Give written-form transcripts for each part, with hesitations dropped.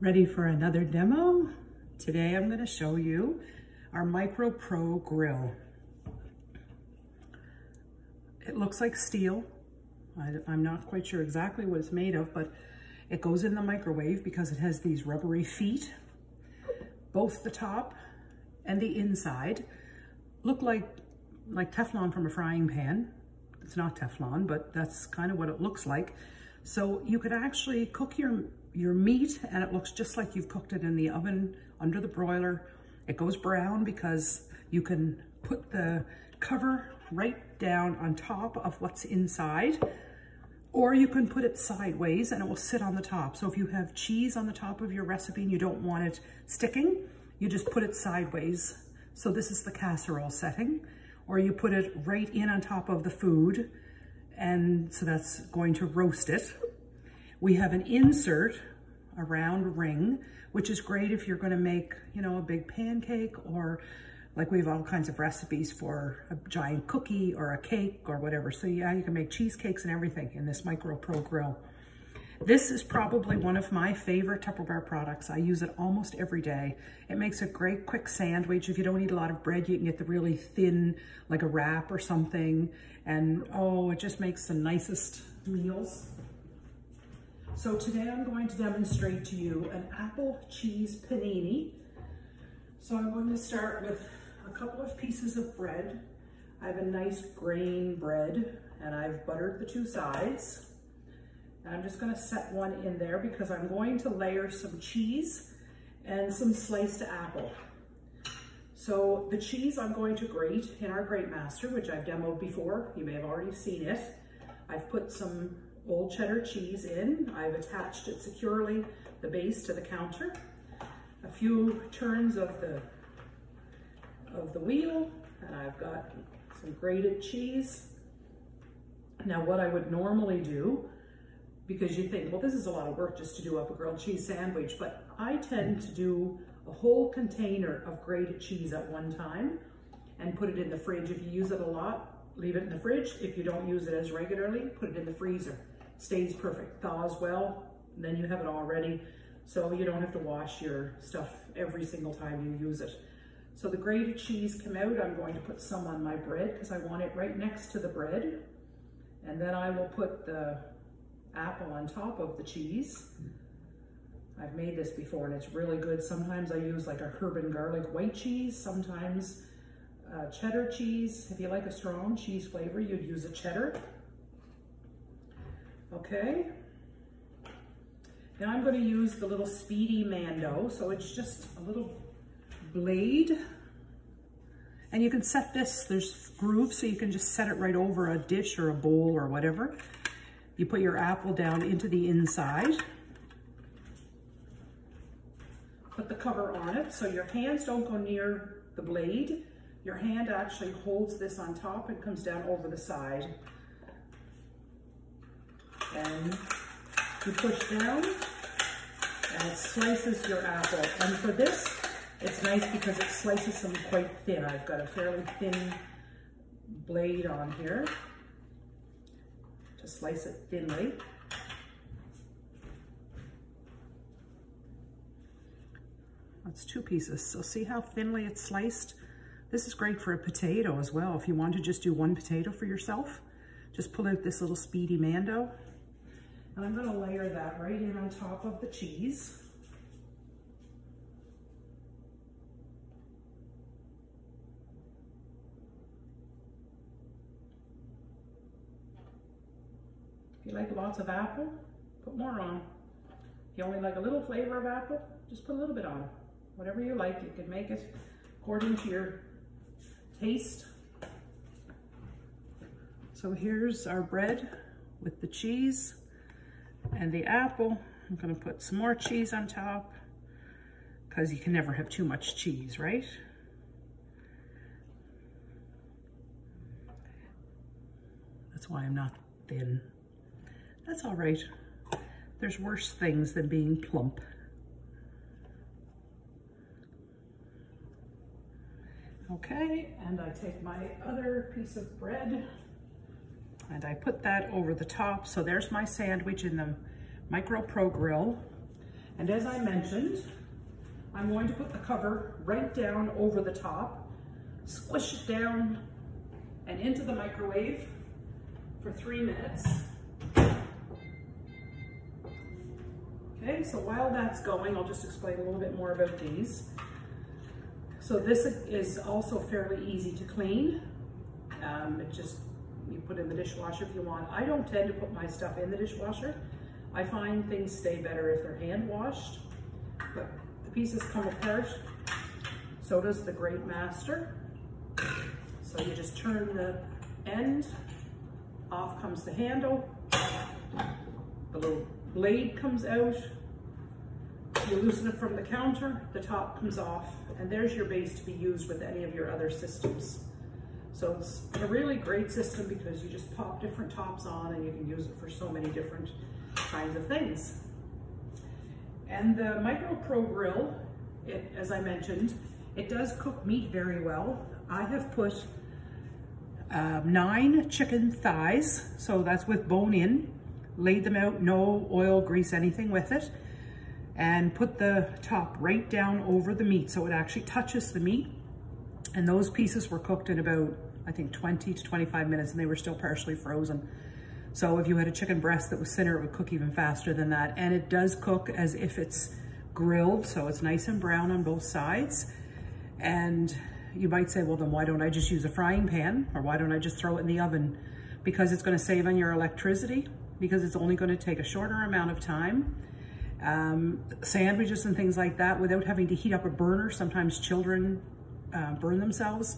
Ready for another demo? Today I'm going to show you our MicroPro Grill. It looks like steel. I'm not quite sure exactly what it's made of, but it goes in the microwave because it has these rubbery feet. Both the top and the inside look like Teflon from a frying pan. It's not Teflon, but that's kind of what it looks like. So you could actually cook your meat and it looks just like you've cooked it in the oven under the broiler. It goes brown because you can put the cover right down on top of what's inside, or you can put it sideways and it will sit on the top. So if you have cheese on the top of your recipe and you don't want it sticking, you just put it sideways. So this is the casserole setting, or you put it right in on top of the food, and so that's going to roast it. We have an insert, a round ring, which is great if you're going to make, a big pancake, or like we have all kinds of recipes for a giant cookie or a cake or whatever. So yeah, you can make cheesecakes and everything in this MicroPro Grill. This is probably one of my favorite Tupperware products. I use it almost every day. It makes a great quick sandwich. If you don't eat a lot of bread, you can get the really thin, like a wrap or something. And oh, it just makes the nicest meals. So today I'm going to demonstrate to you an apple cheese panini. So I'm going to start with a couple of pieces of bread. I have a nice grain bread and I've buttered the two sides. And I'm just going to set one in there because I'm going to layer some cheese and some sliced apple. So the cheese I'm going to grate in our Grate Master, which I've demoed before. You may have already seen it. I've put some old cheddar cheese in. I've attached it securely, the base to the counter. A few turns of the wheel, and I've got some grated cheese. Now what I would normally do, because you think, well, this is a lot of work just to do up a grilled cheese sandwich, but I tend to do a whole container of grated cheese at one time and put it in the fridge. If you use it a lot, leave it in the fridge. If you don't use it as regularly, put it in the freezer. Stays perfect, thaws well, and then you have it all ready. So you don't have to wash your stuff every single time you use it. So the grated cheese come out. I'm going to put some on my bread because I want it right next to the bread. And then I will put the apple on top of the cheese. I've made this before and it's really good. Sometimes I use like a herb and garlic white cheese, sometimes cheddar cheese. If you like a strong cheese flavor, you'd use a cheddar. Okay. Now I'm going to use the little Speedy Mando. So it's just a little blade. And you can set this, there's grooves, so you can just set it right over a dish or a bowl or whatever. You put your apple down into the inside. Put the cover on it so your hands don't go near the blade. Your hand actually holds this on top and comes down over the side. And you push down and it slices your apple. And for this, it's nice because it slices them quite thin. I've got a fairly thin blade on here to slice it thinly. That's two pieces. So see how thinly it's sliced? This is great for a potato as well. If you want to just do one potato for yourself, just pull out this little Speedy Mando. And I'm going to layer that right in on top of the cheese. If you like lots of apple, put more on. If you only like a little flavor of apple, just put a little bit on. Whatever you like, you can make it according to your taste. So here's our bread with the cheese and the apple. I'm going to put some more cheese on top because you can never have too much cheese, right? That's why I'm not thin. That's all right. There's worse things than being plump. Okay, and I take my other piece of bread and I put that over the top. So there's my sandwich in the MicroPro Grill. And as I mentioned, I'm going to put the cover right down over the top, squish it down and into the microwave for 3 minutes. Okay, so while that's going, I'll just explain a little bit more about these. So this is also fairly easy to clean. You put in the dishwasher if you want. I don't tend to put my stuff in the dishwasher. I find things stay better if they're hand washed. But the pieces come apart. So does the Great Master. So you just turn the end, off comes the handle, the little blade comes out, you loosen it from the counter, the top comes off, and there's your base to be used with any of your other systems. So it's a really great system because you just pop different tops on and you can use it for so many different kinds of things. And the MicroPro Grill, as I mentioned, it does cook meat very well. I have put 9 chicken thighs, so that's with bone in, laid them out, no oil, grease, anything with it, and put the top right down over the meat so it actually touches the meat. And those pieces were cooked in about, I think, 20 to 25 minutes, and they were still partially frozen. So if you had a chicken breast that was thinner, it would cook even faster than that. And it does cook as if it's grilled, so it's nice and brown on both sides. And you might say, well, then why don't I just use a frying pan, or why don't I just throw it in the oven? Because it's going to save on your electricity, because it's only going to take a shorter amount of time. Sandwiches and things like that, without having to heat up a burner. Sometimes children burn themselves,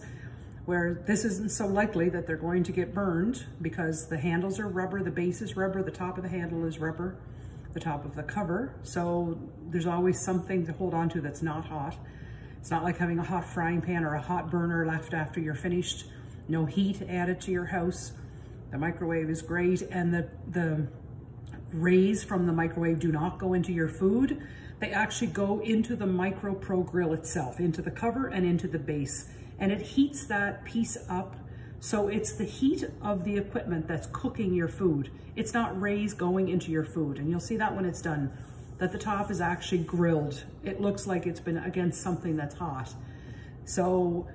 where this isn't so likely that they're going to get burned because the handles are rubber, the base is rubber, the top of the handle is rubber, the top of the cover. So there's always something to hold on to that's not hot. It's not like having a hot frying pan or a hot burner left after you're finished. No heat added to your house. The microwave is great, and the rays from the microwave do not go into your food. They actually go into the MicroPro Grill itself, into the cover and into the base, and it heats that piece up. So it's the heat of the equipment that's cooking your food. It's not rays going into your food, and you'll see that when it's done, that the top is actually grilled. It looks like it's been against something that's hot. So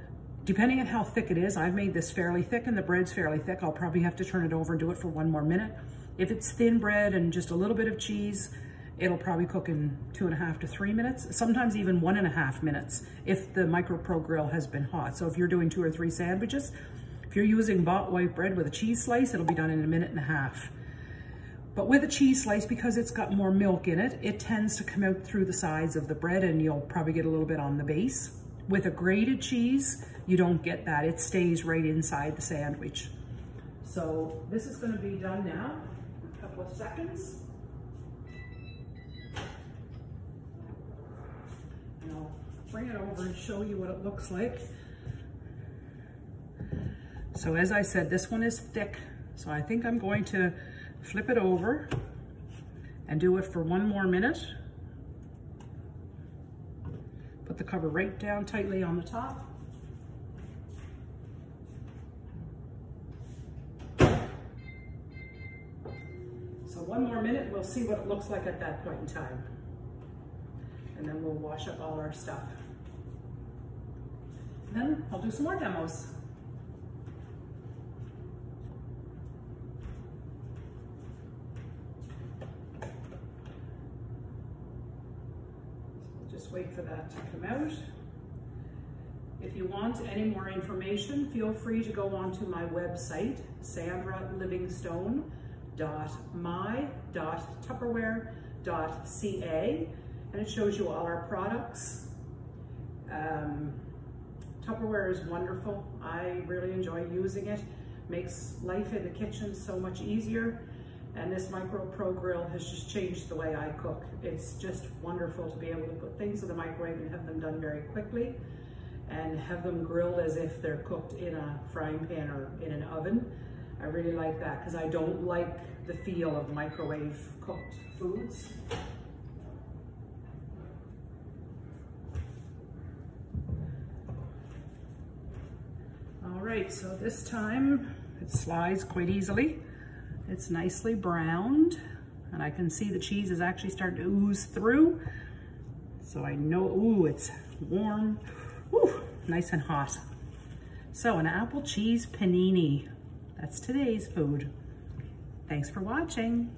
depending on how thick it is, I've made this fairly thick and the bread's fairly thick. I'll probably have to turn it over and do it for 1 more minute. If it's thin bread and just a little bit of cheese, it'll probably cook in 2.5 to 3 minutes, sometimes even 1.5 minutes if the MicroPro Grill has been hot. So if you're doing 2 or 3 sandwiches, if you're using bought white bread with a cheese slice, it'll be done in 1.5 minutes. But with a cheese slice, because it's got more milk in it, it tends to come out through the sides of the bread, and you'll probably get a little bit on the base. With a grated cheese, you don't get that. It stays right inside the sandwich. So this is going to be done now, a couple of seconds. And I'll bring it over and show you what it looks like. So as I said, this one is thick. So I think I'm going to flip it over and do it for 1 more minute. Put the cover right down tightly on the top. So 1 more minute, we'll see what it looks like at that point in time. And then we'll wash up all our stuff. And then I'll do some more demos. Just wait for that to come out. If you want any more information, feel free to go onto my website, sandralivingstone.my.tupperware.ca, and it shows you all our products. Tupperware is wonderful. I really enjoy using it. Makes life in the kitchen so much easier. And this MicroPro Grill has just changed the way I cook. It's just wonderful to be able to put things in the microwave and have them done very quickly, and have them grilled as if they're cooked in a frying pan or in an oven. I really like that because I don't like the feel of microwave cooked foods. All right, so this time it slides quite easily. It's nicely browned. and I can see the cheese is actually starting to ooze through. So I know, ooh, it's warm, ooh, nice and hot. So an apple cheese panini, that's today's food. Thanks for watching.